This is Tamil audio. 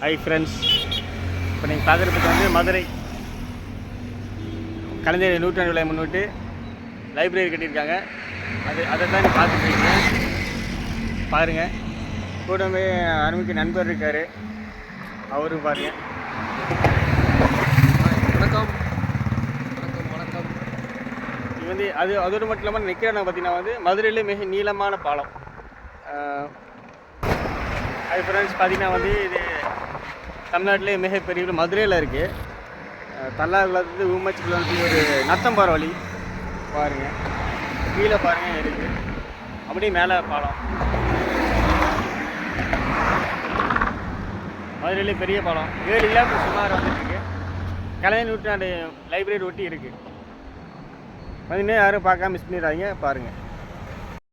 ஹாய் ஃப்ரெண்ட்ஸ், இப்போ நீங்கள் பார்க்குறதுக்கு வந்து மதுரை கலைஞர் நூற்றாண்டு விழாவை முன்னிட்டு லைப்ரரி கட்டியிருக்காங்க. அதை தான் நீங்கள் பார்த்துட்ருக்கீங்க. பாருங்கள், கூடவே அருமைக்கு நண்பர் இருக்கார், அவரும் பாருங்கள். வணக்கம் வணக்கம் வணக்கம். இது வந்து அதோடு மட்டும் இல்லாமல் நிற்கிறாங்க பார்த்தீங்கன்னா வந்து மதுரையிலே மிக நீளமான பாலம். அது ஃப்ரெண்ட்ஸ் பார்த்தீங்கன்னா வந்து இது தமிழ்நாட்டிலே மிகப்பெரிய மதுரையில் இருக்குது. தல்லாகுளத்து ஊமச்சிக்குள்ள ஒரு நத்தம்பாறை வழி பாருங்கள், கீழே பாருங்கள் இருக்குது, அப்படியே மேலே பாலம். மதுரையிலே பெரிய பாலம், 7 கிலோமீட்டர் சுமார் வந்துட்டுருக்கு. கலைஞர் நூற்றாண்டு லைப்ரரி ஒட்டி இருக்குது. வந்து யாரும் பார்க்காம மிஸ் பண்ணிடுறாங்க, பாருங்கள்.